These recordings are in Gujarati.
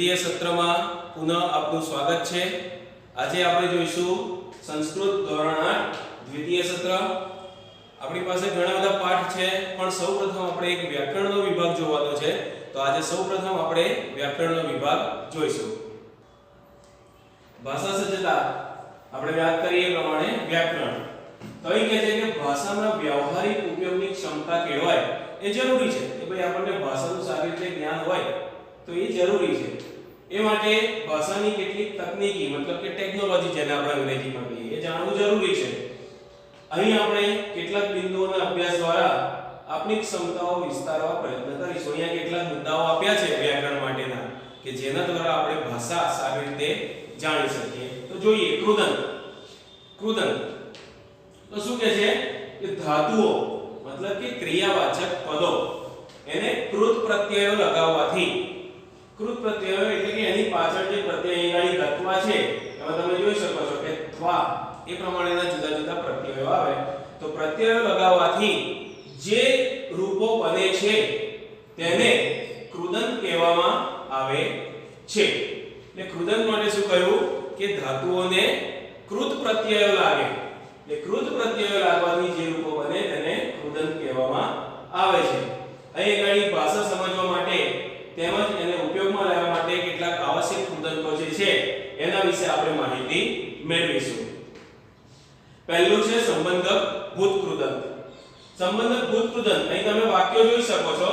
દ્વિતીય સત્રમાં પુનઃ આપનું સ્વાગત છે। આજે આપણે જોઈશું સંસ્કૃત ધોરણ 8 દ્વિતીય સત્ર। આપણી પાસે ઘણા બધા પાઠ છે, પણ સૌપ્રથમ આપણે એક વ્યાકરણનો વિભાગ જોવાનો છે। તો આજે સૌપ્રથમ આપણે વ્યાકરણનો વિભાગ જોઈશું। ભાષા સજ્જતા આપણે વાત કરીએ પ્રમાણે વ્યાકરણ તો એ કહે છે કે ભાષાના વ્યવહારિક ઉપયોગની ક્ષમતા કેળવાય એ જરૂરી છે કે ભાઈ આપણને ભાષાનું સારી રીતે જ્ઞાન હોય તો એ જરૂરી છે। એ માટે ભાષાની કેટલીક તકનીકી મતલબ કે ટેકનોલોજી જેને આપણે અંગ્રેજીમાં કહીએ એ જાણવું જરૂરી છે। અહીં આપણે કેટલાક બિંદુઓના અભ્યાસ દ્વારા આપણી ક્ષમતાઓ વિસ્તારવા પ્રયત્ન કરીશું। અહીંયા કેટલાક મુદ્દાઓ આપ્યા છે વ્યાકરણ માટેના કે જેના દ્વારા આપણે ભાષા સારી રીતે જાણી શકીએ। તો જોઈએ કૃદંત। કૃદંત તો શું કહે છે કે ધાતુઓ મતલબ કે ક્રિયાવાચક પદો એને કૃત પ્રત્યયો લગાવવાથી, કૃત પ્રત્યયો એટલે કે એની પાછળ જે પ્રત્યયની તત્વા છે એમાં તમે જોઈ શકો છો કે ત્વા એ પ્રમાણેના જુદા જુદા પ્રત્યયો આવે તો પ્રત્યયો લગાવવાથી જે રૂપો બને છે તેને કૃદંત કહેવામાં આવે છે। એટલે કૃદંત માટે શું કહ્યું કે ધાતુઓને કૃત પ્રત્યયો લાગે, એટલે કૃત પ્રત્યયો લાગવાથી જે રૂપો બને તેને કૃદંત કહેવામાં આવે છે। અહીં ઘણી ભાષા સમજવા માટે તેમજ એને ઉપયોગમાં લેવા માટે કેટલાક આવશ્યક કૃદંતો જે છે એના વિશે આપણે માહિતી મેળવીશું। પહેલું છે સંબંધક ભૂત કૃદંત। સંબંધક ભૂત કૃદંત અહીં તમે વાક્યો જોઈ શકો છો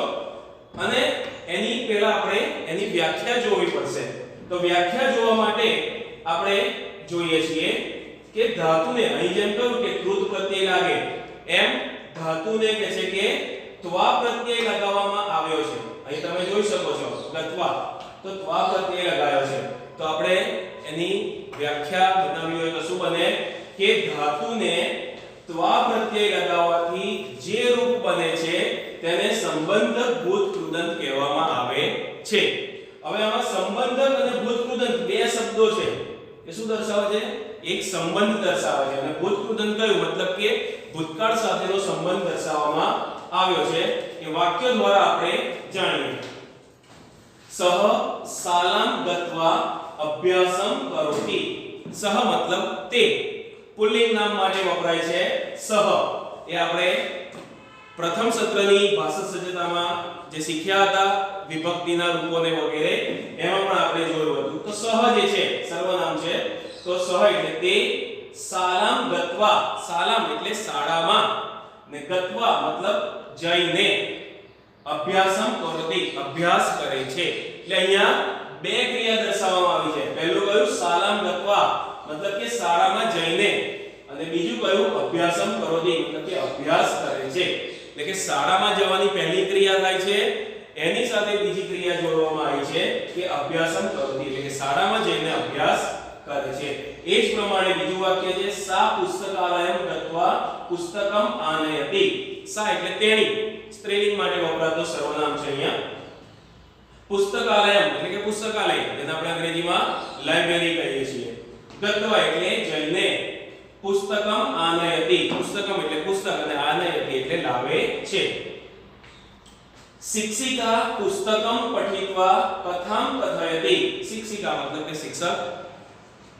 અને એની પહેલા આપણે એની વ્યાખ્યા જોવી પડશે। તો વ્યાખ્યા જોવા માટે આપણે જોઈએ છીએ કે ધાતુને અહીં જેમ કહ્યું કે કૃત પ્રત્યય લાગે એમ ધાતુને કહે છે કે ત્વા પ્રત્યય લગાવવામાં આવ્યો છે। અહીં તમે જોઈ શકો છો ગત્વા તો ત્વા પ્રત્યય લગાવ્યો છે। તો આપણે એની વ્યાખ્યા બનાવવી હોય તો શું બને કે ધાતુને ત્વા પ્રત્યય લગાવવાથી જે રૂપ બને છે તેને સંબંધક ભૂત કૃદંત કહેવામાં આવે છે। હવે આમાં સંબંધક અને ભૂત કૃદંત બે શબ્દો છે એ શું દર્શાવે છે? એક સંબંધ દર્શાવે છે અને ભૂત કૃદંત કયું મતલબ કે ભૂતકાળ સાથેનો સંબંધ દર્શાવવામાં આવ્યો છે એ વાક્ય દ્વારા આપણે જાણીએ। સહ શાલામ ગત્વા અભ્યાસમ કરોતિ। સહ મતલબ તે, પુલ્લિંગ નામ માટે વપરાય છે સહ। એ આપણે પ્રથમ સત્રની ભાષા સજ્જતામાં જે શીખ્યા હતા વિભક્તિના રૂપોને વગેરે એમાં પણ આપણે જોયું હતું। તો સહ જે છે સર્વનામ છે તો સહ એટલે તે શાલામ ગત્વા, શાલામ એટલે શાળામાં ને ગત્વા મતલબ જઈને અભ્યાસમ કરોતિ અભ્યાસ કરે છે। એટલે અહીંયા બે ક્રિયા દર્શાવવામાં આવી છે। પહેલું કયું શાલામ ગત્વા મતલબ કે શાળામાં જઈને અને બીજું કયું અભ્યાસમ કરોતિ મતલબ કે અભ્યાસ કરે છે। એટલે કે શાળામાં જવાની પહેલી ક્રિયા થાય છે એની સાથે બીજી ક્રિયા જોડવામાં આવી છે કે અભ્યાસમ કરોતિ એટલે કે શાળામાં જઈને અભ્યાસ કરે છે। એ જ પ્રમાણે બીજું વાક્ય છે સા પુસ્તકાલયમ ગત્વા પુસ્તકમ આનયતિ। સા એટલે તેણી, સ્ત્રીલિંગ માટે વપરાતો સર્વનામ છે અહીંયા। પુસ્તકાલયમ એટલે કે પુસ્તકાલય જેને આપણે અંગ્રેજીમાં લાઇબ્રેરી કહીએ છીએ। ગત્વા એટલે જઈને, પુસ્તકમ આનયતિ પુસ્તકમ એટલે પુસ્તક અને આનયતિ એટલે લાવે છે। શિક્ષિકા પુસ્તકમ પઠિત્વા કથામ કથયતિ। શિક્ષિકા મતલબ કે શિક્ષક,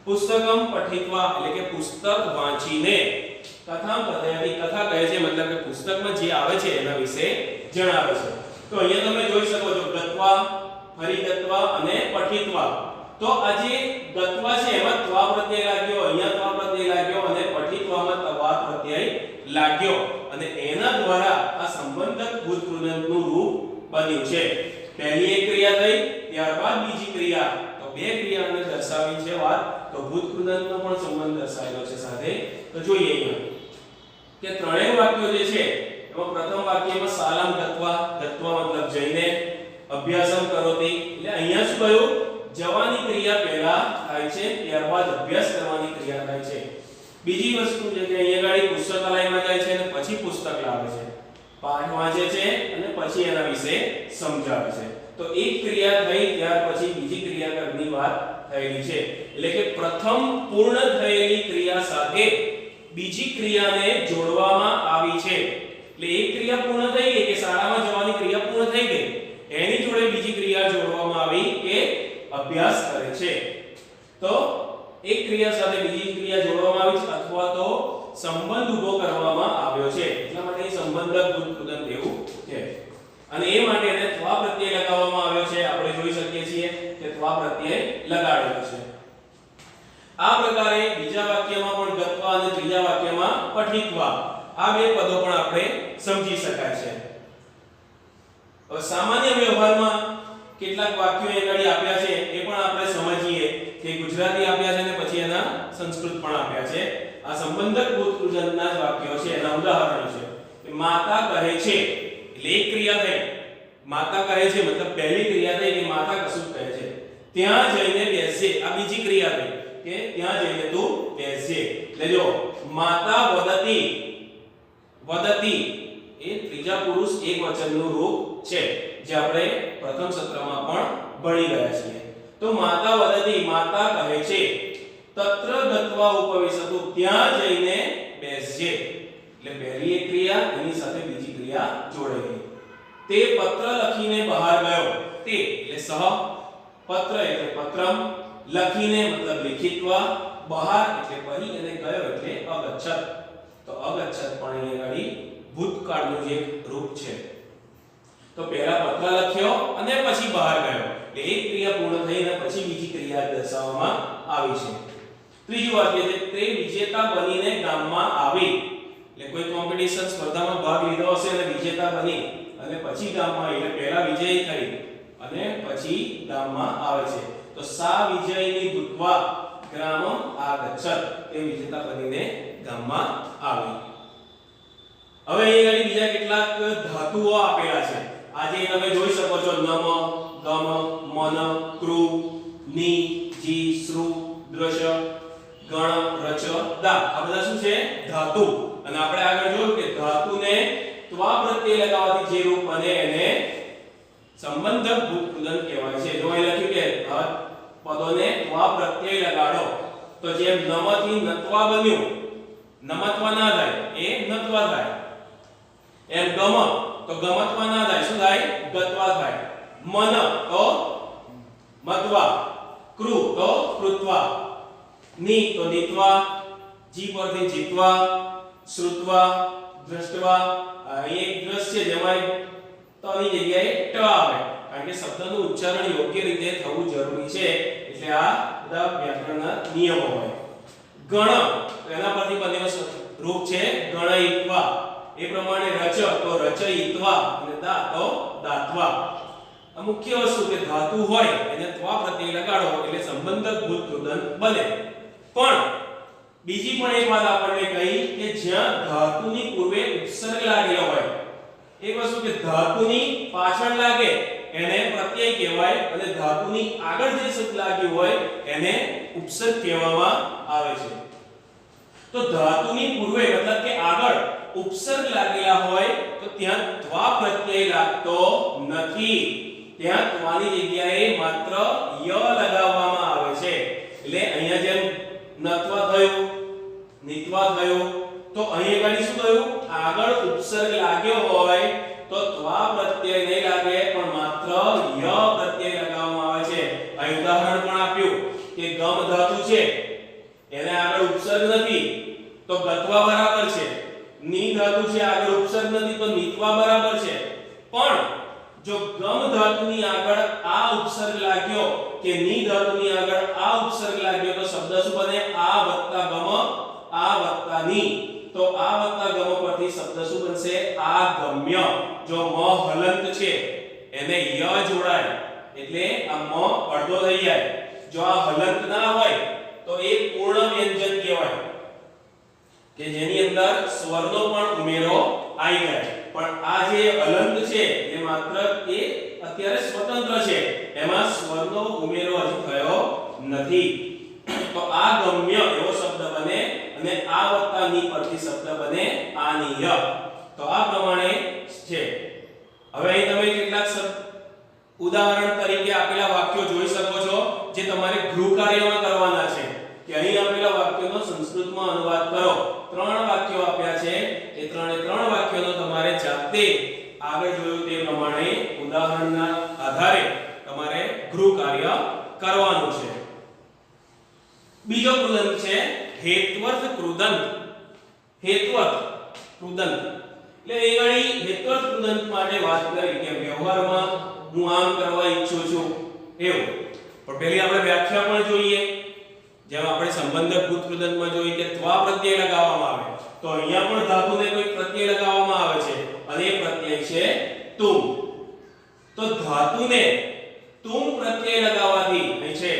પુસ્તકમ પઠિત્વા એટલે કે પુસ્તક વાંચીને, કથામ કથયતિ કથા કહે છે મતલબ કે પુસ્તકમાં જે આવે છે એના વિશે જણાવે છે। તો અહીંયા તમે જોઈ શકો છો ગત્વા, ફરી ગત્વા અને પઠિત્વા। તો આ જે ગત્વા છે એમાં ત્વા પ્રત્યય લાગ્યો, અહીંયા ત્વા પ્રત્યય લાગ્યો અને પઠિત્વામાં ત્વા પ્રત્યય લાગ્યો અને એના દ્વારા આ સંબંધક ભૂત કૃદંતનું રૂપ બન્યું છે। પહેલી એક ક્રિયા થઈ, ત્યારબાદ બીજી ક્રિયા, તો બે ક્રિયાને દર્શાવી છે વાત। તો ભૂત કૃદંતનો પણ સંબંધ દર્શાવેલો છે સાથે। તો જોઈએ અહીંયા કે ત્રણેય વાક્યો જે છે એમાં પ્રથમ વાક્યમાં શાલામ ગત્વા, ગત્વા મતલબ જઈને, અભ્યાસમ કરોતિ એટલે અહીંયા શું કહ્યું જવાની ક્રિયા પહેલા થાય છે ત્યારબાદ અભ્યાસ કરવાની ક્રિયા થાય છે। બીજી વસ્તુ જે કે અહીંયા ગાડી પુસ્તકાલયમાં જાય છે અને પછી પુસ્તક લાવે છે, પાઠ વાંચે છે અને પછી એના વિશે સમજાવે છે। તો એક ક્રિયા થઈ ત્યાર પછી બીજી ક્રિયા કરવાની વાત થયેલી છે। એટલે કે પ્રથમ પૂર્ણ થયેલી ક્રિયા સાથે બીજી ક્રિયાને જોડવામાં આવી છે। એટલે એક ક્રિયા પૂર્ણ થઈ ગઈ કે શાળામાં જવાની ક્રિયા પૂર્ણ થઈ ગઈ, એની જોડે બીજી ક્રિયા જોડવામાં આવી કે અભ્યાસ કરે છે. તો એક ક્રિયા સાથે બીજી ક્રિયા જોડવામાં આવી છે અથવા તો સંબંધ ઊભો કરવામાં આવ્યો છે એટલા માટે સંબંધક ભૂતકૃદંત એવું છે. અને એ માટે એને ત્વા પ્રત્યય લગાવવામાં આવ્યો છે. આપણે જોઈ શકીએ છીએ કે ત્વા પ્રત્યય લગાડેલો છે. આ પ્રકારે બીજા વાક્યમાં પણ ગત્વા અને ત્રીજા વાક્યમાં પઠિત્વા આ બે પદો પણ આપણે સમજી શકાય છે. હવે સામાન્ય વ્યવહારમાં કેટલાક વાક્યો આગળ આપ્યા છે એ પણ આપણે સમજીએ કે ગુજરાતી આપ્યા છે અને પછી એના સંસ્કૃત પણ આપ્યા છે. આ સંબંધક ભૂતકૃદંતના જ વાક્યો છે, એના ઉદાહરણો છે. કે માતા કહે છે એટલે એક ક્રિયા થઈ. માતા કહે છે મતલબ પહેલી ક્રિયા થઈ કે માતા કશું કહે છે. ત્યાં જઈને બેસજે આ બીજી ક્રિયા થઈ કે ત્યાં જઈને તું બેસજે. એટલે જો માતા વદતી, વદતી એ ત્રીજા પુરુષ એકવચનનું રૂપ છે જે આપણે પ્રથમ સત્રમાં પણ ભણી ગયા છીએ. તો માતા વદતી માતા કહે છે, તત્ર ગત્વા ઉપવિશતુ ત્યાં જઈને બેસજે. એટલે પહેલી એક ક્રિયા એની સાથે બીજી ક્રિયા જોડાઈ ગઈ. તે પત્ર લખીને બહાર ગયો. તે એટલે સહ, પત્ર એટલે પત્રમ, લખીને મતલબ લિખિતવા, બહાર એટલે બહી અને ગયો એટલે અગચ્છત. તો અગચ્છત પણ અહીંયા આગળ ભૂતકાળનું જે રૂપ છે. તો પહેલા પત્ર લખ્યો અને પછી બહાર ગયો. એટલે એક ક્રિયા પૂર્ણ થઈને પછી બીજી ક્રિયા દર્શાવવામાં આવી છે. ત્રીજું વાક્ય છે તે વિજેતા બનીને ગામમાં આવી. એટલે કોઈ કોમ્પિટિશન સ્પર્ધામાં ભાગ લીધો હશે અને વિજેતા બની અને પછી ગામમાં એટલે પહેલા વિજયી થઈ અને પછી ગામમાં આવે છે. તો સા વિજયની ભૂત્વા ગ્રામમ આગચ્છત તે વિજેતા બનીને ગામમાં આવી. હવે અહીં બીજા કેટલાક ધાતુઓ આપેલા છે. આજે તમે જોઈ શકો છો નમ, ગમ, મન, કૃ, ની, જી, શ્રુ, દ્રશ, ગણ, રચ, દા આ બધા શું છે? ધાતુ. અને આપણે આગળ જોયું કે ધાતુને ત્વા પ્રત્યય લગાવવાથી જે રૂપ બને એને સંબંધક ભૂતકૃદંત કહેવાય છે. જો અહીં લખ્યું કે પદોને ત્વા પ્રત્યય લગાડો તો જેમ નમથી નત્વા બન્યું, નમત્વા ના થાય એ નત્વા થાય. એમ ગમ તો ગમત્વા ના થાય શું થાય? ગત્વા થાય. મન તો મત્વા, કૃ તો કૃત્વા, ની તો નિત્વા, જી પરથી જીત્વા, શ્રુત્વા, દ્રષ્ટવા. અહીં એક દ્રશ્ય જેમાં તની જગ્યાએ ટ આવે કારણ કે શબ્દનું ઉચ્ચારણ યોગ્ય રીતે થવું જરૂરી છે. એટલે આ બધા વ્યાકરણના નિયમો હોય. ગણ એના પરથી બનેલો રૂપ છે ગણયિત્વા. એ પ્રમાણે રચ તો રચયિત્વા અને દા તો દાત્વા. આ મુખ્ય વસ્તુ કે ધાતુ હોય એને ત્વા પ્રત્યય લગાડો એટલે સંબંધક ભૂતકૃદંત બને. પણ બીજી પણ એક વાત આપણને કહી કે જ્યાં ધાતુની પૂર્વે ઉપસર્ગ લાગેલો હોય, એક વસ્તુ કે ધાતુની પાછળ લાગે એને પ્રત્યય કહેવાય અને ધાતુની આગળ જે શબ્દ લાગ્યું હોય એને ઉપસર્ગ કહેવામાં આવે છે. તો ધાતુની પૂર્વે મતલબ કે આગળ ઉપસર્ગ લાગેલા હોય તો ત્યાં ત્વા પ્રત્યય લાગતો નથી. ત્યાં ત્વાની જગ્યાએ માત્ર ય લગાવવામાં આવે છે. એટલે અહીંયા જેમ નત્વા થયું, નિત્વા થયું તો અહીં આગળ શું થયું? આગળ ઉપસર્ગ લાગ્યો હોય તો ત્વા પ્રત્યય નહીં લાગે પણ માત્ર ય પ્રત્યય લગાવવામાં આવે છે. અહીં ઉદાહરણ પણ આપ્યું કે ગમ ધાતુ છે એને આગળ ઉપસર્ગ નથી તો ગત્વા બરાબર છે. ની ધાતુ છે આગળ ઉપસર્ગ નથી તો નિત્વા બરાબર છે. પણ જો ગમ ધાતુની આગળ આ ઉપસર્ગ લાગ્યો કે ની ધાતુની આગળ આ ઉપસર્ગ લાગ્યો તો શબ્દ શું બને? આ વત્તા ગમ, આ વત્તા ની. તો આ વત્તા ગમ પરથી શબ્દ શું બનશે? આ ગમ્ય. જો મ હલંત છે એને ય જોડાય એટલે આ મ અડધો થઈ જાય. જો આ હલંત ના હોય તો એ પૂર્ણ વ્યંજન કહેવાય કે જેની અંદર સ્વરનો પણ ઉમેરો આવી જાય. પણ આ જે હલંત છે એ માત્ર એ અત્યારે સ્વતંત્ર છે, એમાં સ્વરનો ઉમેરો હજુ થયો નથી. તો આ ગમ્ય એવો શબ્દ બને અને આ વત્તા ની પરથી શબ્દ બને આનીય. તો આ પ્રમાણે છે. હવે અહીં તમે કેટલાક ઉદાહરણ તરીકે આપેલા વાક્યો જોઈ શકો છો જે તમારે ગૃહ કાર્યમાં કરવાના છે કે અહીં આપેલા વાક્યોનો સંસ્કૃતમાં અનુવાદ કરો. 3 વાક્યો આપ્યા છે એ ત્રણે 3 વાક્યોનો તમારે જાતે આગળ જોયું તે પ્રમાણે ઉદાહરણના આધારે તમારે ગૃહ કાર્ય કરવાનું છે. બીજો કૃદંત છે હેત્વર્થ કૃદંત. હેત્વર્થ કૃદંત એટલે એ ગણી હેત્વર્થ કૃદંત માટે વાત કરી કે વ્યવહારમાં હું આમ કરવા ઈચ્છું છું એવું. પણ પહેલી આપણે વ્યાખ્યા પણ જોઈએ. જેમ આપણે સંબંધક ભૂત કૃદંતમાં જોઈએ કે ત્વા પ્રત્યય લગાવવામાં આવે, તો અહીંયા પણ ધાતુને કોઈ પ્રત્યય લગાવવામાં આવે છે અને એ પ્રત્યય છે તુમ. તો ધાતુને તુમ પ્રત્યય લગાવવાથી અહીં છે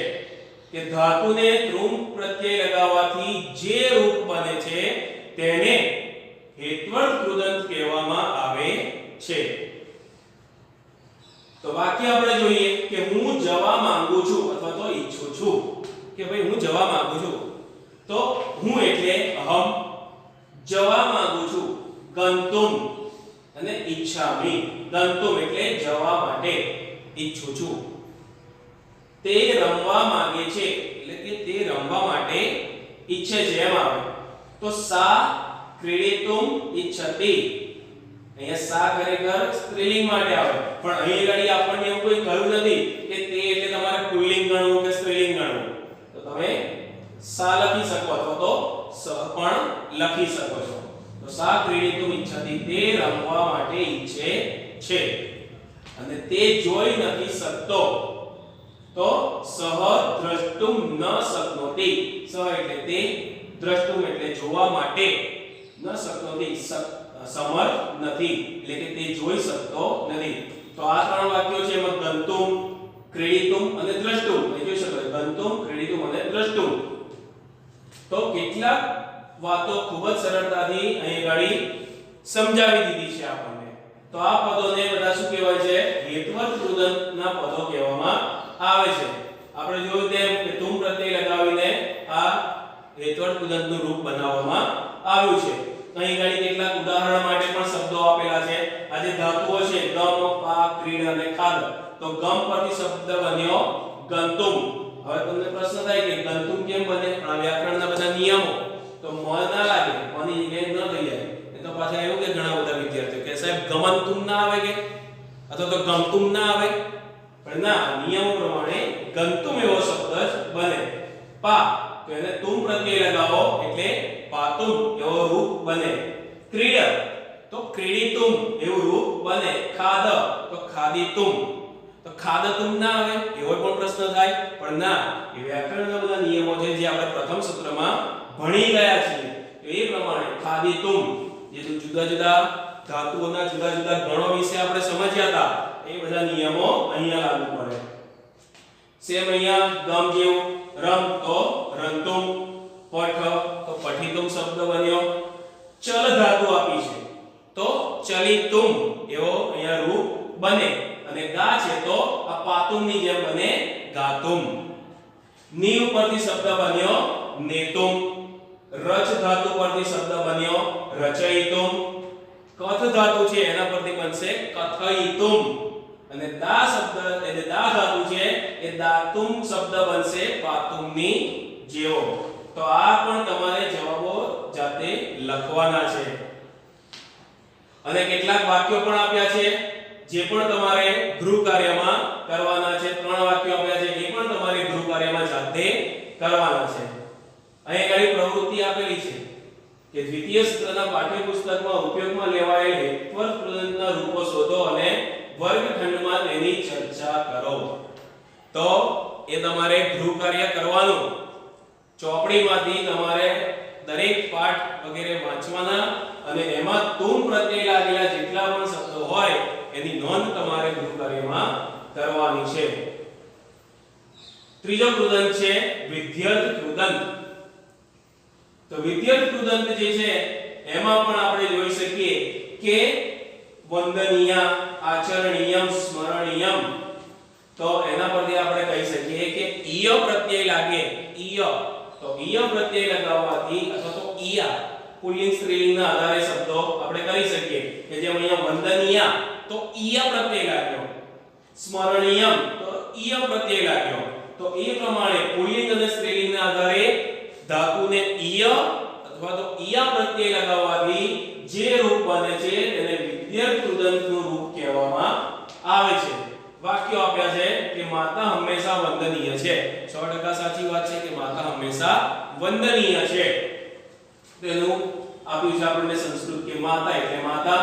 કે ધાતુને તુમ પ્રત્યય લગાવવાથી જે રૂપ બને છે તેને હેત્વર્થ કૃદંત કહેવામાં આવે છે. તો વાક્ય આપણે જોઈએ કે હું જવા માંગુ છું અથવા તો ઈચ્છું છું કે ભાઈ હું જવા માંગુ છું. તો હું એટલે અહમ, જવા માંગુ છું ગંતુમ અને ઈચ્છામિ. ગંતુમ એટલે જવા માટે, ઈચ્છું છું. તે રમવા માંગે છે એટલે કે તે રમવા માટે ઈચ્છે છે એમ આવે. તો સા ક્રીડિતુમ ઈચ્છતિ. અહીંયા સા ખરેખર સ્ત્રીલિંગ માટે આવે, પણ અહીં આગળ આપણને એવું કોઈ કહ્યું નથી કે તે એટલે તમારે પુલ્લિંગ ગણવું કે સ્ત્રીલિંગ ગણવું. તો તમે સા લખી શકો અથવા તો સ પણ લખી શકો છો. તો સા ક્રીડિતુમ ઈચ્છતિ, તે રમવા માટે ઈચ્છે છે અને તે જોઈ નથી શકતો. તો સહ દ્રષ્ટુમ ન શક્નોતિ. સહ એટલે તે, દ્રષ્ટુમ એટલે જોવા માટે, ન શક્નોતિ સમર્થ નથી એટલે કે તે જોઈ શકતો નથી. તો આ ત્રણ વાક્યો છે એમાં ગંતુમ, ક્રીડિતુમ અને દ્રષ્ટુમ. એ જોઈ શકો ગંતુમ, ક્રીડિતુમ અને દ્રષ્ટુમ. તો કેટલાક વાતો ખૂબ જ સરળતાથી અહીં ગાડી સમજાવી દીધી છે આપણને. તો આ પદોને બધા શું કહેવાય છે? હેત્વર્થ કૃદંતના પદો કહેવામાં આવે છે. આપણે જોયું તેમ કે તુમ પ્રત્યય લગાવીને આ હેત્વર્થ કૃદંતનું રૂપ બનાવવામાં આવ્યું છે. અહીં ગાડી કેટલાક ઉદાહરણ માટે પણ શબ્દો આપેલા છે. આ જે ધાતુઓ છે ગમ, પા, ક્રીડ અને ખાદ, તો ગમ પરથી શબ્દ બન્યો ગંતુમ. હવે તમને પ્રશ્ન થાય કે ગંતુમ કેમ બને? આ વ્યાકરણના બધા નિયમો તો મ ના લાગે, મની જગ્યાએ ન થઈ જાય. એ તો પાછા એવું કે ઘણા બધા વિદ્યાર્થીઓ કે સાહેબ ગમનતુમ ના આવે કે અથવા તો ગમતુમ ના આવે, પણ ના, નિયમો પ્રમાણે ગંતુમ એવો શબ્દ જ બને. પા તો એને તુમ પ્રત્યય લગાવો એટલે પાતુમ એવો રૂપ બને. ક્રીડ તો ક્રીડિતુમ એવું રૂપ બને. ખાદ તો ખાદિતુમ. તો ખાદતુમ ના આવે એવો પણ પ્રશ્ન થાય, પણ ના, એ વ્યાકરણના બધા નિયમો છે જે આપણે પ્રથમ સત્રમાં ભણી ગયા છીએ. તો એ પ્રમાણે ખાદિતુમ, જે જુદા જુદા ધાતુઓના જુદા જુદા ગણો વિશે આપણે સમજ્યા હતા, એ બધા નિયમો અહીંયા લાગુ પડે. સેમ અહીંયા ગમ જેવું, રમ તો રંતુમ, પઠ તો પઠિતુમ શબ્દ બન્યો. ચલ ધાતુ આપી છે તો ચલિતુમ એવો અહીંયા રૂપ બને. અને ગા છે તો આ પાતુમ ની જેમ બને ગાતુમ. ની ઉપરથી શબ્દ બન્યો નેતુમ. રચ ધાતુ પરથી શબ્દ બન્યો રચયિતુમ. કથ ધાતુ છે એના પરથી બનશે કથયિતુમ. અને દા શબ્દ એટલે દા ધાતુ છે એ દાતુમ શબ્દ બનશે પાતુમની જેવો. તો આ પણ તમારે જવાબો જાતે લખવાના છે. અને કેટલાક વાક્યો પણ આપ્યા છે જે પણ તમારે ગૃહ કાર્યમાં કરવાના છે. 3 વાક્યો આપ્યા છે, એ પણ તમારે ગૃહ કાર્યમાં જાતે કરવાના છે. અહીં કઈ પ્રવૃત્તિ આપેલી છે કે દ્વિતીય સત્રના પાઠ્યપુસ્તકમાં ઉપયોગમાં લેવાયેલ હેત્વર્થ કૃદંતના રૂપો શોધો અને વર્ગખંડમાં તેની ચર્ચા કરો. તો એ તમારે ગૃહ કાર્ય કરવાનું. ચોપડીમાંથી તમારે દરેક પાઠ વગેરે વાંચવાના અને એમાં તુમ પ્રત્યય લાગેલા જેટલા પણ શબ્દો હોય એની નોંધ તમારે ગૃહ કાર્યમાં કરવાની છે. ત્રીજો કૃદંત છે વિધ્યર્થ કૃદંત. તો વિધ્યર્થ કૃદંત જે છે એમાં પણ આપણે જોઈ શકીએ કે વંદનીય, આચરણીયમ, સ્મરણીયમ. તો એના પરથી આપણે કહી શકીએ કે ઈય પ્રત્યય લાગે. ઈય તો ઈય પ્રત્યય લગાવવાથી અથવા તો ઈયા પુલ્લિંગ સ્ત્રીલિંગના આધારે શબ્દો આપણે કરી શકીએ કે જેમ અહીંયા વંદનીય તો ઈય પ્રત્યય લાગ્યો, સ્મરણીયમ તો ઈય પ્રત્યય લાગ્યો. તો એ પ્રમાણે પુલ્લિંગ અને સ્ત્રીલિંગના આધારે ધાતુને ઈય અથવા તો ઈયા પ્રત્યય લગાવવાથી જે રૂપ બને છે તેને વિધ્યર્થ કૃદંતનું રૂપ કહેવામાં આવે છે. વાક્યો આપ્યા છે કે કે માતા હંમેશા વંદનીય છે. 100% સાચી વાત છે કે માતા હંમેશા વંદનીય છે. તેનું આપ્યું છે આપણને સંસ્કૃત કે માતા એટલે માતા,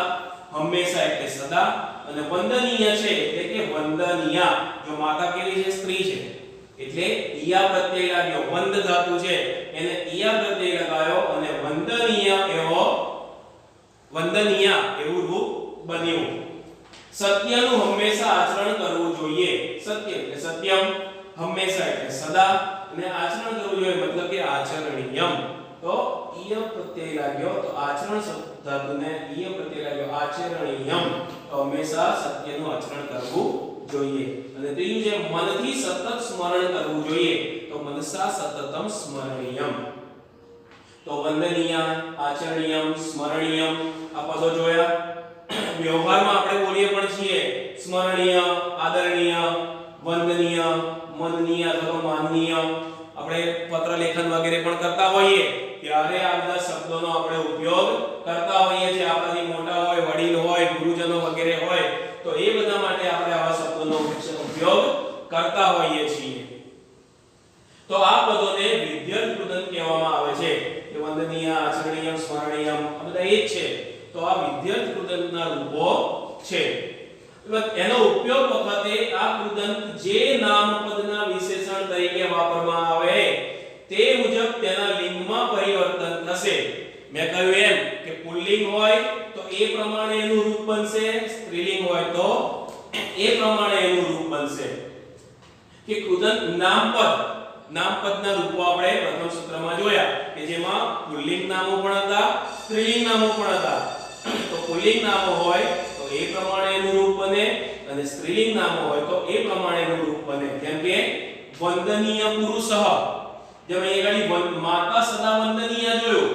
હંમેશા એટલે સદા, અને વંદનીય છે એટલે કે વંદનીયા. જો માતા કેવી છે? સ્ત્રી છે એટલે ઈયા પ્રત્યય લાગ્યો. વંદ ધાતુ છે એને ઈયા પ્રત્યય લગાયો અને વંદનીય એવું રૂપ બન્યું. સત્યનું હંમેશા આચરણ કરવું જોઈએ. સત્ય એટલે સત્યમ, હંમેશા એટલે સદા, અને આચરણ કરવું જોઈએ મતલબ કે આચરણીયમ. તો ઈય પ્રત્યય લાગ્યો તો આચરણ ધાતુને ઈય પ્રત્યય લાગ્યો આચરણીયમ. તો હંમેશા સત્યનું આચરણ કરવું જોઈએ. અને ત્રીજું છે મનથી સતત સ્મરણ કરવું જોઈએ. તો મનસા સતતમ સ્મરણીયમ. તો વંદનીય, આચરણીયમ, સ્મરણીયમ આ પદો જોયા. વ્યવહારમાં આપણે બોલીએ પણ છીએ સ્મરણીય, આદરણીય, વંદનીય, મનનીય અથવા માનનીય. આપણે પત્ર લેખન વગેરે પણ કરતા હોઈએ ત્યારે આ બધા શબ્દોનો આપણે ઉપયોગ કરતા હોઈએ છીએ. આપણાથી મોટા હોય, વડીલ હોય, ગુરુજનો વગેરે હોય તો એ બધા માટે આપણે આવા શબ્દોનો ઉપયોગ કરતા હોઈએ છીએ. તો આ પદોને વિદ્યર્થ કૃદંત કહેવામાં આવે છે. કે વંદનીય, આચરણીય, સ્મરણીય આ બધા એ જ છે. તો આ વિદ્યર્થ કૃદંતના રૂપો છે. એનો ઉપયોગ વખતે આ કૃદંત જે નામપદના વિશેષણ તરીકે વાપરવામાં આવે તે મુજબ તેના લિંગમાં પરિવર્તન થશે. મેં કહ્યું એમ કે પુલ્લિંગ હોય તો એ પ્રમાણે એનું રૂપ બનશે, સ્ત્રીલિંગ હોય તો એ પ્રમાણે એનું રૂપ બનશે. કે કૃદંત નામપદના રૂપો આપણે પ્રથમ સૂત્રમાં જોયા કે જેમાં પુલ્લિંગ નામો પણ હતા, સ્ત્રીલિંગ નામો પણ હતા. તો પુલ્લિંગ નામો હોય તો એ પ્રમાણે એનું રૂપ બને અને સ્ત્રીલિંગ નામો હોય તો એ પ્રમાણે એનું રૂપ બને. જેમ કે વંદનીય પુરુષઃ, જેમ અહીંયા માતા સદા વંદનીય જોયું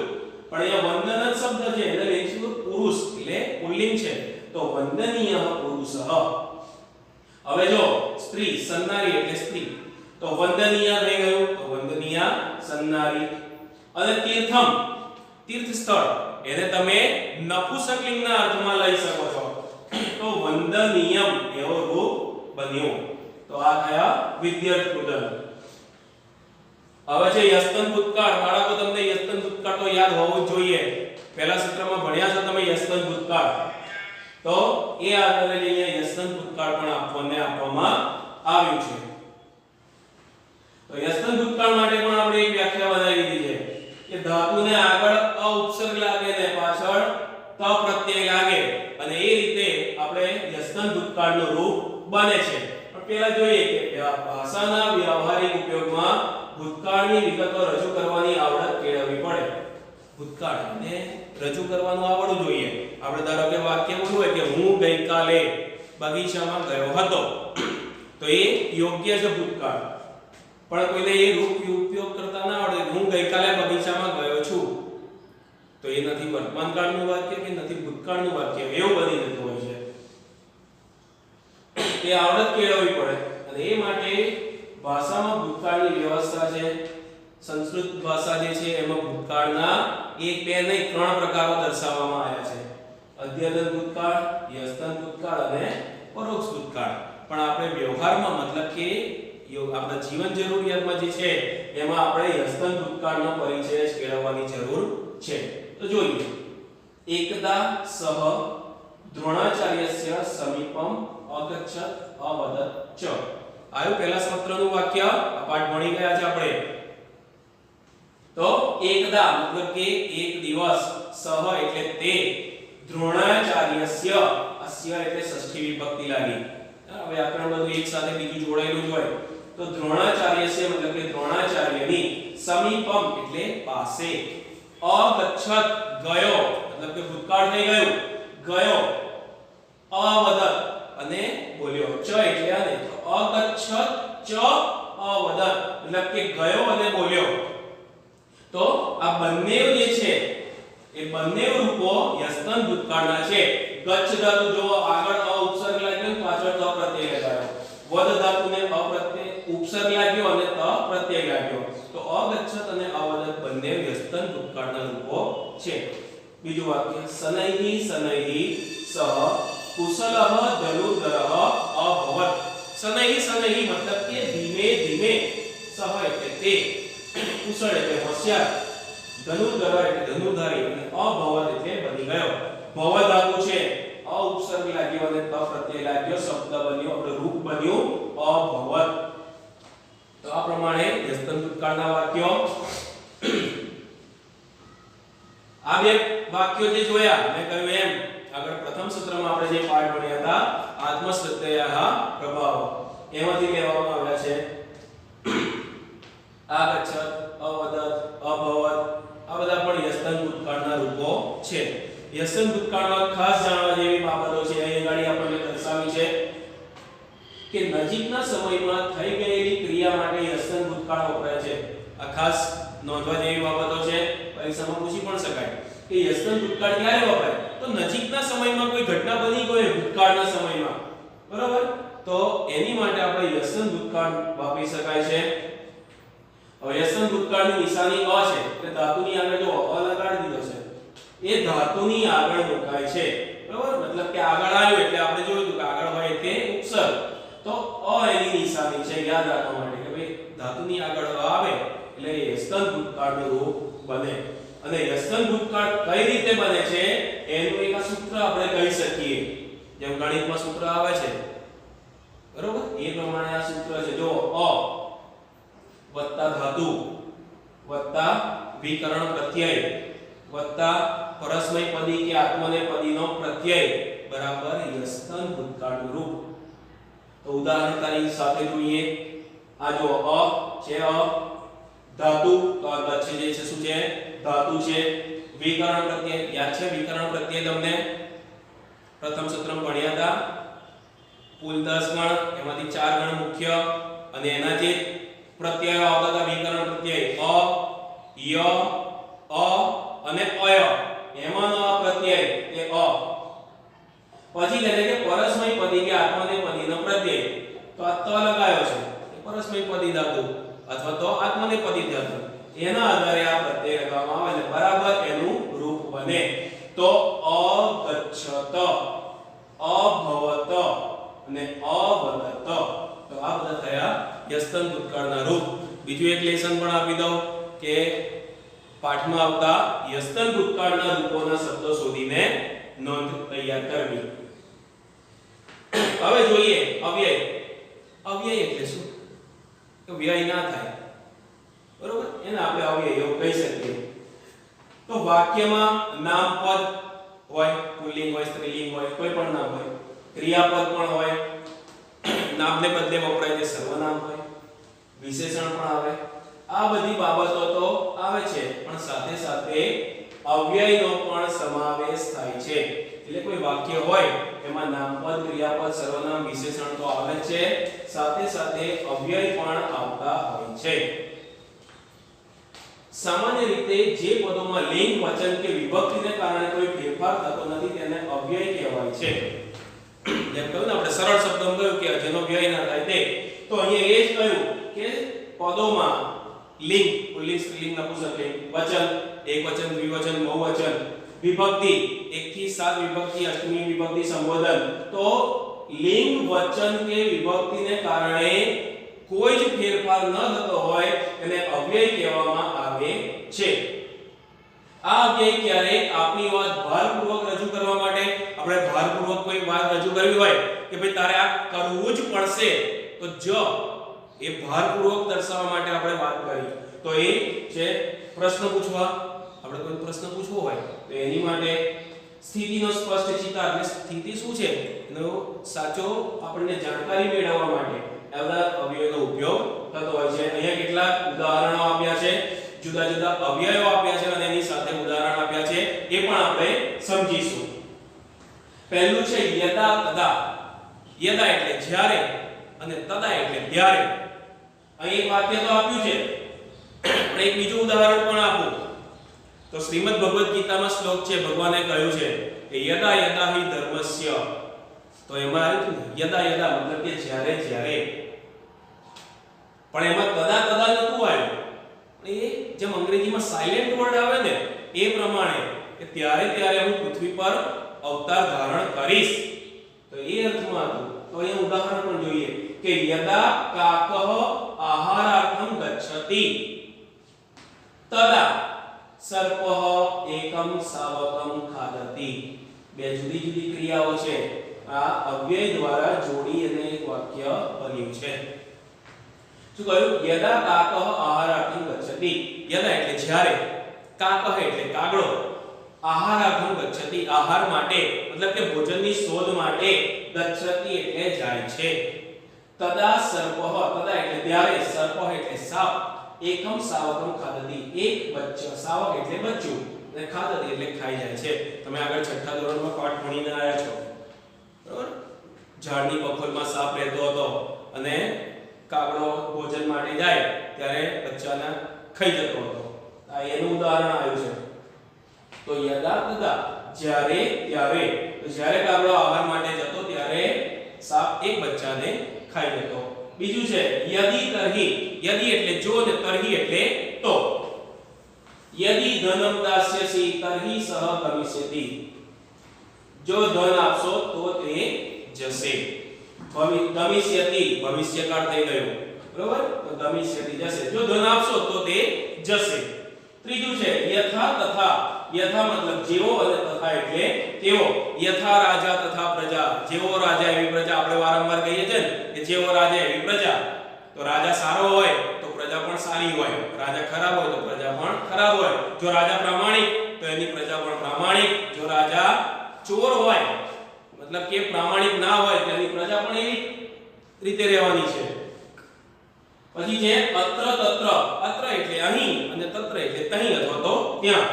પણ અહીંયા વંદન જ શબ્દ છે એટલે લઈશું પુરુષ એટલે પુલ્લિંગ છે. તો વંદનીય પુરુષઃ. હવે જો સ્ત્રી સન્નારી એટલે સ્ત્રી તો વંદનીય થઈ ગયું. તો વંદનીય સન્નારી. અને તીર્થમ તીર્થ સ્થળ એને તમે નપુંસકલિંગના અર્થમાં લઈ શકો છો. તો વંદનીયમ એવો રૂપ બન્યો. તો આ થયા વિદ્યર્થ કૃદંત. હવે છે યસ્તન ભૂતકાળ. બાળકો તમને યસ્તન ભૂતકાળ તો યાદ હોવું જ જોઈએ. પહેલા સૂત્રમાં ભણ્યા છો તમે યસ્તન ભૂતકાળ. તો એ આધારે અહીંયા યસ્તન ભૂતકાળ પણ આપવામાં આવ્યું છે. તો યસ્તન ભૂતકાળ માટે પણ આપણે એક વ્યાખ્યા બનાવી દીધી છે કે ધાતુને આગળ અ ઉપસર્ગ લાગે ને પાછળ ત પ્રત્યય લાગે અને એ રીતે આપણે યસ્તન ભૂતકાળનું રૂપ બને છે. પણ પહેલા જોઈએ કે ભાષાના વ્યવહારિક ઉપયોગમાં ભૂતકાળની વિગતો રજૂ કરવાની આવડત કેળવવી પડે. ભૂતકાળને રજૂ કરવાનું આવડવું જોઈએ. આપણે ધારો કે વાક્ય બોલવું હોય કે હું ગઈકાલે બગીચામાં ગયો હતો તો એ યોગ્ય છે ભૂતકાળ. પણ કોઈને એ રૂપ ઉપયોગ કરતા ના આવડે હું ગઈકાલે બગીચામાં ગયો છું તો એ નથી વર્તમાન કાળનું વાક્ય કે નથી ભૂતકાળનું વાક્ય, એવું બની જતું હોય છે. એ આવડત કેળવવી પડે અને એ માટે ભાષામાં ભૂતકાળની વ્યવસ્થા છે. સંસ્કૃત ભાષા જે છે એમાં ભૂતકાળના એક બે નહીં 3 પ્રકારો દર્શાવવામાં આવ્યા છે. અદ્યતન ભૂતકાળ, યસ્તન ભૂતકાળ અને પરોક્ષ ભૂતકાળ. પણ આપણે વ્યવહારમાં મતલબ કે આપણા જીવન જરૂરિયાતમાં જે છે એમાં આપણે યસ્તન ભૂતકાળનો પરિચય કેળવવાની જરૂર છે. તો જોઈએ એકદા સહ દ્રોણાચાર્યસ્ય સમીપમ અગચ્છત અવદત ચ. આયું પહેલા સત્રનું વાક્ય આ પાઠ ભણી ગયા છે આપણે. તો એકદા મતલબ કે એક દિવસ, સહ એટલે તે, દ્રોણાચાર્યસ્ય અસ્ય એટલે ષષ્ઠી વિભક્તિ લાગી. હવે આપણે બધું એક સાથે બીજું જોડાયેલું જ હોય. તો દ્રોણાચાર્યસ્ય મતલબ કે દ્રોણાચાર્યની, સમીપમ એટલે પાસે, અગચ્છત ગયો મતલબ કે ભૂતકાળ થઈ ગયું, ગયો, અવદત અને બોલ્યો, ચ એટલે અને તો અગચ્છત ચ અવદત મતલબ કે ગયો અને બોલ્યો. તો આ બંને જે છે એ બંને રૂપો યસ્તન ભૂતકાળના છે. ગચ્છ ધાતુ જો આગળ અ ઉપસર્ગ લાગ્યો પાછળ ત પ્રત્યય લગાવ્યો, વદ ધાતુને અ પ્રત્યય ઉપસર્ગ લાગ્યો અને ત પ્રત્યય લાગ્યો. તો અગચ્છત અને અવદત બંને યસ્તન ભૂતકાળના રૂપો છે. બીજું વાક્ય શનૈઃ શનૈઃ સહ કુશલઃ ધનુર્ધરઃ અભવત. શનૈઃ શનૈઃ મતલબ કે ધીમે ધીમે, સહ એટલે તે, કુશળ એટલે હોશિયાર, ધનુર્ધર એટલે ધનુર્ધારી અને અભવત એટલે બની ગયો. ભવ ધાતુ છે, અ ઉપસર્ગ લાગ્યો અને ત પ્રત્યય લાગ્યો, શબ્દ બન્યો, આપણું રૂપ બન્યું અભવત. તો આ પ્રમાણે યસ્તન ભૂતકાળના વાક્યો. આ બે વાક્યો જે જોયા મેં કહ્યું એમ આગળ પ્રથમ સત્રમાં આપણે જે પાઠ ભણ્યા હતા આત્મસત્યયઃ પ્રભાવ, એમાંથી લેવામાં આવ્યા છે. આગચ્છત, અવદત, અભવત આ બધા પણ યસ્તન ભૂતકાળના રૂપો છે. યસ્તન ભૂતકાળમાં ખાસ જાણવા જેવી બાબતો છે. અહીં આગળ આપણને દર્શાવી છે કે નજીકના સમયમાં થઈ ગયેલી ક્રિયા માટે યસ્તન ભૂતકાળ વપરાય છે. આ ખાસ નોંધવા જેવી બાબતો છે. પરીક્ષામાં પૂછી પણ શકાય કે યસ્તન ભૂતકાળ ક્યારે વપરાય? તો નજીકના સમયમાં કોઈ ઘટના બની ગઈ ભૂતકાળના સમયમાં, બરાબર, તો એની માટે આપણે યસ્તન ભૂતકાળ વાપરી શકાય છે. હવે યસ્તન ભૂતકાળની નિશાની અ છે એટલે ધાતુની આગળ જો અ લગાડી દીધો છે, એ ધાતુની આગળ મુકાય છે, બરાબર, મતલબ કે આગળ આવ્યો એટલે આપણે જોયું કે આગળ હોય તે ઉપસર્ગ, તો અ એની નિશાની છે યાદ રાખવા માટે કે ભાઈ ધાતુની આગળ આવે એટલે યસ્તન ભૂતકાળનું રૂપ બને. અને યસ્તન ભૂતકાળ કઈ રીતે બને છે એનું એક સૂત્ર આપણે કહી શકીએ, જેમ ગણિતમાં સૂત્ર આવે છે, બરોબર, એ પ્રમાણે આ સૂત્ર છે. જો અ વત્તા ધાતુ વત્તા વિકરણ પ્રત્યય વત્તા પરસ્મય પદી કે આત્મનેપદીનો પ્રત્યય બરાબર યસ્તન ભૂતકાળનું રૂપ. તો ઉદાહરણ તારી સાથે જોઈએ. આ જો અ છે, અ ધાતુ, તો આ ગચ્છ જે છે શું છે? ધાતુ છે. વિકરણ પ્રત્યય યાદ છે? વિકરણ પ્રત્યય તમને પ્રથમ સત્રમાં ભણ્યા હતા. કુલ 10 ગણ, એમાંથી 4 ગણ મુખ્ય અને એના જે પ્રત્યયો આવતા હતા વિકરણ પ્રત્યય અ, ય, અ અને અય, એમાંનો આ પ્રત્યય એ અ. પછી કહે છે કે પરસ્મય પદી કે આત્મનેપદીનો પ્રત્યય, તો આ ત લગાયો છે એ પરસ્મય પદી ધાતુ અથવા તો આત્મનેપદી ધાતુ, એના આધારે આ પ્રત્યય લગાવવામાં આવે એટલે બરાબર એનું રૂપ બને. તો અગચ્છત, અભવત અને અવદત, તો આ બધા થયા યસ્તન ભૂતકાળના રૂપ. બીજું એક લેસન પણ આપી દઉં કે પાઠમાં આવતા યસ્તન ભૂતકાળના રૂપોના શબ્દો શોધીને નોંધ તૈયાર કરવી. હવે જોઈએ અવ્યય. અવ્યય એટલે શું? તો વ્યય ના થાય, બરોબર, એને આપણે અવ્યય એવું કહી શકીએ. તો વાક્યમાં નામપદ હોય, પુલ્લિંગ હોય, સ્ત્રીલિંગ હોય, કોઈ પણ નામ હોય, ક્રિયાપદ પણ હોય, નામને બદલે વપરાય તે સર્વનામ હોય, વિશેષણ પણ આવે. આ બધી બાબતો તો આવે છે, પણ સાથે સાથે અવ્યયનો પણ સમાવેશ થાય છે. એટલે કોઈ વાક્ય હોય એમાં નામપદ, ક્રિયાપદ, સર્વનામ, વિશેષણ તો આવે છે, સાથે સાથે અવ્યય પણ આવતા હોય છે. સામાન્ય રીતે જે પદોમાં લિંગ, વચન કે વિભક્તિને કારણે કોઈ ફેરફાર થતો નથી તેને અવ્યય કહેવાય છે. જેમ કહ્યું ને આપણે સરળ શબ્દમાં કહ્યું કે જેનો વ્યય ના થાય તે, તો અહીંયા એ જ કહ્યું કે પદોમાં લિંગ, પુલ્લિંગ, સ્ત્રીલિંગ, નપુંસકલિંગ, વચન, એકવચન, દ્વિવચન, બહુવચન, વિભક્તિ 1 થી 7 વિભક્તિ, અષ્ટમી વિભક્તિ, સંબોધન, તો લિંગ, વચન કે વિભક્તિને કારણે કોઈ જ ફેરફાર ન થતો હોય એને અવ્યય કહેવામાં આવે છે. આ અવ્યય ક્યારેક આપણી વાત ભારપૂર્વક રજૂ કરવા માટે, આપણે ભારપૂર્વક કોઈ વાત રજૂ કરવી હોય કે ભાઈ તારે આ કરવું જ પડશે, તો જ એ ભારપૂર્વક દર્શાવવા માટે આપણે વાત કરી, તો એ છે પ્રશ્ન પૂછવા. આપણે કોઈ પ્રશ્ન પૂછવો હોય તો એની માટે સ્થિતિનો સ્પષ્ટ ચિતાર, એટલે સ્થિતિ શું છે એનો સાચો આપણને જાણકારી મેળવવા માટે આવા અવ્યયનો ઉપયોગ થતો હોય છે. અહીંયા કેટલાક ઉદાહરણો આપ્યા છે, જુદા જુદા અવ્યયો આપ્યા છે અને એની સાથે ઉદાહરણ આપ્યા છે, એ પણ આપણે સમજીશું. પહેલું છે યદા તદા. યદા એટલે જ્યારે અને તદા એટલે ત્યારે. અહીં એક વાક્ય તો આપ્યું છે, પણ એક બીજું ઉદાહરણ પણ આપું. તો શ્રીમદ ભગવદ ગીતામાં શ્લોક છે, ભગવાને કહ્યું છે કે યદા યદા હિ ધર્મસ્ય, તો એમાં આવ્યું યદા યદા મતલબ કે જ્યારે જ્યારે, પણ એમાં તદા તદા નતું આવ્યું. એ જેમ અંગ્રેજીમાં સાયલેન્ટ વર્ડ આવે ને એ પ્રમાણે કે ત્યારે ત્યારે હું પૃથ્વી પર અવતાર ધારણ કરીશ, તો એ અર્થમાં હતું. તો અહીંયા ઉદાહરણ પણ જોઈએ કે કે યદા કાકઃ આહારાર્થમ ગચ્છતિ તદા સર્પઃ એકમ શાવકમ ખાદતિ. બે જુદી જુદી ક્રિયાઓ છે. આ અવ્યય દ્વારા જોડી અને એક વાક્ય બન્યું છે. શું કહ્યું? યદા કાકઃ આહારાર્થમ ગચ્છતિ. યદા એટલે જ્યારે, કાકઃ એટલે કાગડો, આહારાર્થમ ગચ્છતિ આહાર માટે મતલબ કે ભોજનની શોધ માટે, ગચ્છતિ એટલે જાય છે. તદા સર્પઃ, તદા એટલે ત્યારે, સર્પઃ એટલે સાપ, એકમ શાવકમ ખાદતિ એક બચ્ચો, શાવક એટલે બચ્ચું, અને ખાદતિ એટલે ખાઈ જાય છે. તમે આગળ છઠ્ઠા ધોરણમાં પાઠ ભણીને આવ્યા છો, બરોબર? ઝાડની પખોલમાં સાપ રહેતો હતો અને કાગડો ભોજન માટે જાય ત્યારે બચ્ચાને ખાઈ જતો હતો. આ એનું ઉદાહરણ આવ્યું છે. તો યદા તદા જ્યારે ત્યારે, તો જ્યારે કાગડો આહાર માટે જતો ત્યારે સાપ એક બચ્ચાને ખાઈ જતો. બીજું છે યદી તર્હિ. યદી એટલે જો ને તર્હિ એટલે તો. યદી ધનમ દાસ્યસી તર્હિ સહ ગમિષ્યતિ. જો ધન આપશો તો તે જશે. ગમિષ્યતિ ભવિષ્યકાળ થઈ ગયો, બરોબર? તો ગમિષ્યતિ જશે. જો ધન આપશો તો તે જશે. ત્રીજું છે યથા તથા. યથા મતલબ જેવો અને તથા એટલે તેવો. યથા રાજા તથા પ્રજા. જેવો રાજા એવી પ્રજા. આપણે વારંવાર કહીએ છીએ ને કે જેવો રાજા એવી પ્રજા. તો રાજા સારો હોય તો પ્રજા પણ સારી હોય, રાજા ખરાબ હોય તો પ્રજા પણ ખરાબ હોય. જો રાજા પ્રામાણિક તો એની પ્રજા પણ પ્રામાણિક. જો રાજા ચોર હોય મતલબ કે પ્રામાણિક ના હોય તો એની પ્રજા પણ એવી રીતે રહેવાની છે. પછી છે અત્ર તત્ર. અત્ર એટલે અહીં અને તત્ર એટલે તહીં અથવા તો ત્યાં.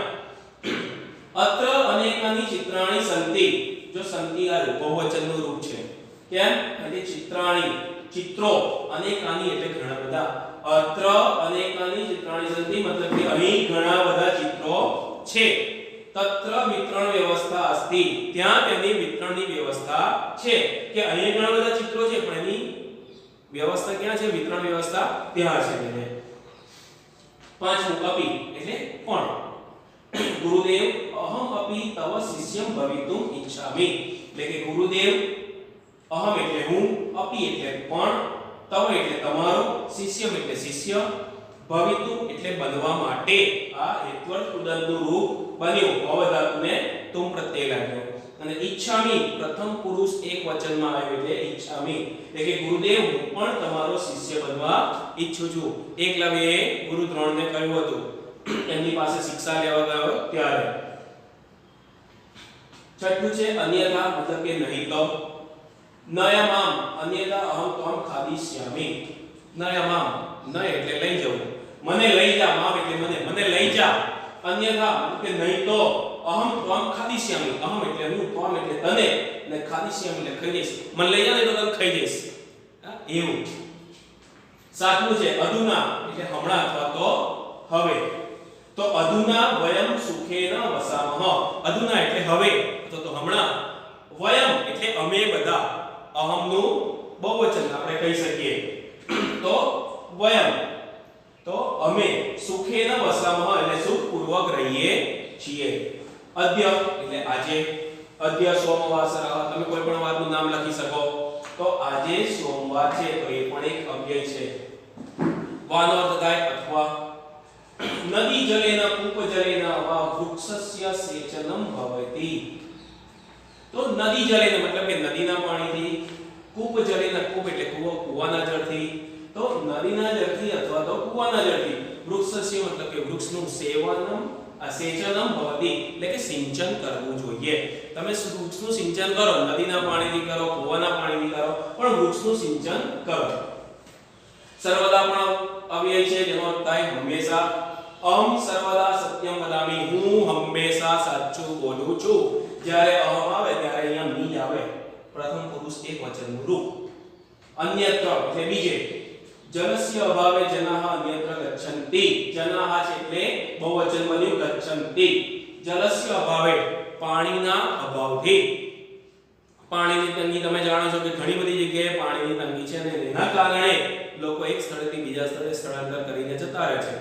અત્ર અનેકાની ચિત્રાણી સંતિ. જો સંતિ આ બહુવચનનું રૂપ છે. કેમ? એટલે ચિત્રાણી, ચિત્રો, અનેકાની એટલે ઘણા બધા. અત્ર અનેકાની ચિત્રાણી સંતિ મતલબ કે અહીં ઘણા બધા ચિત્રો છે. તત્ર વિતરણ વ્યવસ્થા અસ્તિ. ત્યાં તેની વિતરણની વ્યવસ્થા છે. કે અહીં ઘણા બધા ચિત્રો છે પણ એની વ્યવસ્થા ક્યાં છે? વિતરણ વ્યવસ્થા ત્યાં છે. એને પાંચમું અપી એટલે પણ. ગુરુદેવ અહમ અપી તવ શિષ્યમ ભવિતુમ ઈચ્છામિ. એટલે કે ગુરુદેવ અહમ એટલે હું, અપી એટલે પણ, તવ એટલે તમારો, શિષ્યમ એટલે શિષ્ય, ભવિતુમ એટલે બનવા માટે. આ હેત્વર્થ ઉદંતનું રૂપ બન્યું. ભવ ધાતુને તુમ પ્રત્યય લાગ્યો. અને ઈચ્છામિ પ્રથમ પુરુષ એક વચનમાં આવ્યું એટલે ઈચ્છામિ. એટલે કે ગુરુદેવ હું પણ તમારો શિષ્ય બનવા ઈચ્છું છું. એકલવ્યએ ગુરુ દ્રોણને કહ્યું હતું એમની પાસે શિક્ષા લેવા ગયો ત્યારે. છઠ્ઠું છે અન્યથા મતલબ કે નહીં તો. નયમામ અન્યથા અહમ ત્વમ ખાદિષ્યામિ. નયમામ ન એટલે લઈ જવું, મને લઈ જા. મામ એટલે મને, મને લઈ જા. અન્યથા મતલબ કે નહીં તો અહમ ત્વમ ખાદિષ્યામિ. અહમ એટલે હું, ત્વમ એટલે તને, અને ખાદિષ્યામિ એટલે ખાઈ જઈશ. મને લઈ જા ને તો તને ખાઈ જઈશ. એવું. સાતમું છે અધુના એટલે હમણાં અથવા તો હવે. તો અધુના વયમ સુખેન વસામહ. અધુના એટલે હવે અથવા તો હમણાં. વયમ એટલે અમે બધા. અહમનું બહુવચન આપણે કહી શકીએ. તો વયમ તો અમે સુખેન વસામહ એટલે સુખપૂર્વક રહીએ છીએ. અદ્ય એટલે આજે. અદ્ય સોમવાસરઃ. તમે કોઈ પણ વારનું નામ લખી શકો. તો આજે સોમવાર છે તો એ પણ એક અવ્યય છે. વાનો અર્થ થાય અથવા. નદી જલેન કૂપ જલેન વા વૃક્ષસ્ય સેચનમ ભવતિ. તો નદી જલેન મતલબ કે નદીના પાણીથી, કૂપ જલેન કૂપ એટલે કૂવો, કૂવાના જળથી, તો નદીના જળથી અથવા તો કૂવાના જળથી. વૃક્ષસ્ય મતલબ કે વૃક્ષનું સેવનમ સેચનમ ભવતિ એટલે કે સિંચન કરવું જોઈએ. તમે વૃક્ષનું સિંચન કરો, નદીના પાણીથી કરો, કૂવાના પાણીથી કરો, પણ વૃક્ષનું સિંચન કરો. સર્વદા પણ અવ્યય છે જેનો અર્થ થાય હંમેશા. અહમ સર્વદા સત્યમ વદામિ. હું હંમેશા સાચું બોલું છું. જ્યારે અહમ આવે ત્યારે અહીંયા મી આવે. પ્રથમ પુરુષ એક વચનનું રૂપ. અન્યત્ર એટલે બીજે. જલસ્ય અભાવે જનાહ અન્યત્ર ગચ્છન્તિ. જનાહ છે એટલે બહુવચન બન્યું ગચ્છન્તિ. જલસ્ય અભાવે પાણીના અભાવથી. પાણીની તંગી તમે જાણો છો કે ઘણી બધી જગ્યાએ પાણીની તંગી છે અને એના કારણે લોકો એક સ્થળેથી બીજા સ્થળે સ્થળાંતર કરીને જતા રહે છે.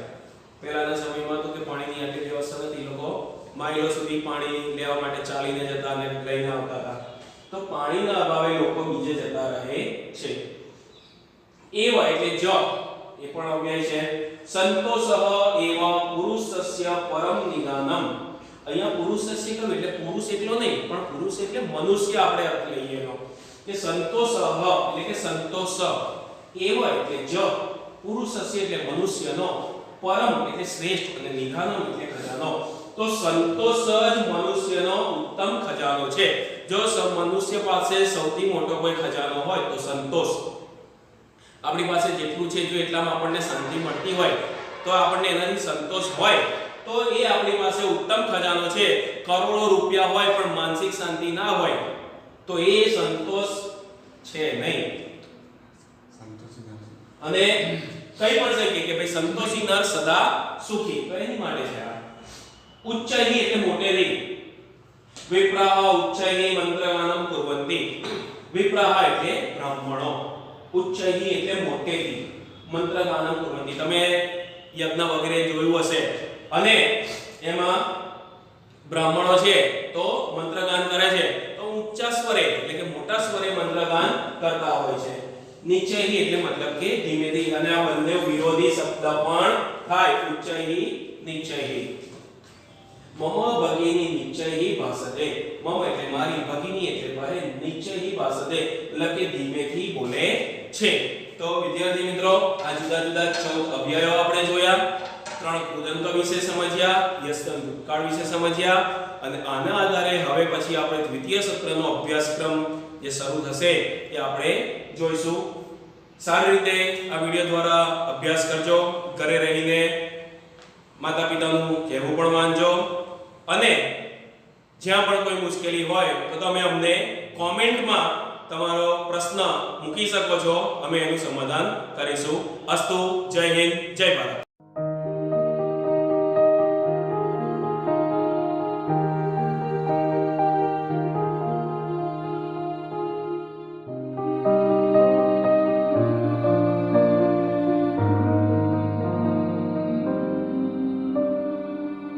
પહેલાના સમયમાં તો કે પાણીની આટલી વ્યવસ્થા નથી. લોકો માઇલો સુધી પાણી લેવા માટે ચાલીને જતા અને લઈને આવતા હતા. તો પાણીના અભાવે લોકો બીજે જતા રહે છે. એવ એટલે જ એ પણ અવ્યય છે. સંતોષઃ એવ પુરુષસ્ય પરમ નિદાનમ. અહીંયા પુરુષસ્ય કહ્યું એટલે પુરુષ એટલો નહીં પણ પુરુષ એટલે મનુષ્ય આપણે અર્થ લઈએ એનો કે સંતોષઃ એટલે કે સંતોષ એવ એટલે જ પુરુષસ્ય એટલે મનુષ્યનો પરમ એટલે શ્રેષ્ઠ અને નિદાનમ એટલે ખજાનો. તો સંતોષ જ મનુષ્યનો ઉત્તમ ખજાનો છે. જો મનુષ્ય પાસે સૌથી મોટો કોઈ ખજાનો હોય તો સંતોષ. આપણી પાસે જેટલું છે જો એટલામાં આપણને શાંતિ મળતી હોય તો આપણને એનાથી સંતોષ હોય તો એ આપણી પાસે ઉત્તમ ખજાનો છે. કરોડો રૂપિયા હોય પણ માનસિક શાંતિ ના હોય તો એ સંતોષ છે નહીં. અને કઈ પણ શકીએ કે ભાઈ સંતોષી નર સદા સુખી. તો એની માટે છે આ ઉચ્ચૈઃ એટલે મોટેથી. વિપ્રાહ ઉચ્ચૈઃ મંત્રગાનમ કુર્વન્તિ. વિપ્રાહ એટલે બ્રાહ્મણો, ઉચ્ચૈઃ એટલે મોટેથી, મંત્રગાનમ કુર્વન્તિ. તમે યજ્ઞ વગેરે જોયું હશે અને એમાં બ્રાહ્મણો છે તો મંત્રગાન કરે છે તો ઊંચા સ્વરે એટલે કે મોટા સ્વરે મંત્રગાન કરતા હોય છે. નીચૈઃ એટલે મતલબ કે ધીમેથી. અને આ બંને વિરોધી શબ્દ પણ થાય. ઉચ્ચૈઃ નીચૈઃ. મમ ભગિની નિશ્ચયઃ ભાષતે. મમ એટલે મારી, ભગિની એટલે બહેન, નિશ્ચયઃ ભાષતે એટલે કે ધીમેથી બોલે છે. તો વિદ્યાર્થી મિત્રો આ જુદા જુદા 14 અવ્યયો આપણે જોયા. 3 કૃદંત વિશે સમજ્યા, યસ્તન ભૂતકાળ વિશે સમજ્યા અને આના આધારે હવે પછી આપણે દ્વિતીય સત્રનો અભ્યાસક્રમ જે શરૂ થશે એ આપણે જોઈશું. સારી રીતે આ વિડિયો દ્વારા અભ્યાસ કરજો. ઘરે રહીને માતા પિતાનું કહેવું પણ માનજો અને જ્યાં પણ કોઈ મુશ્કેલી હોય તો તમે અમને કોમેન્ટમાં તમારો પ્રશ્ન મૂકી શકો છો. અમે એનું સમાધાન કરીશું. અસ્તુ. જય હિન્દ, જય ભારત.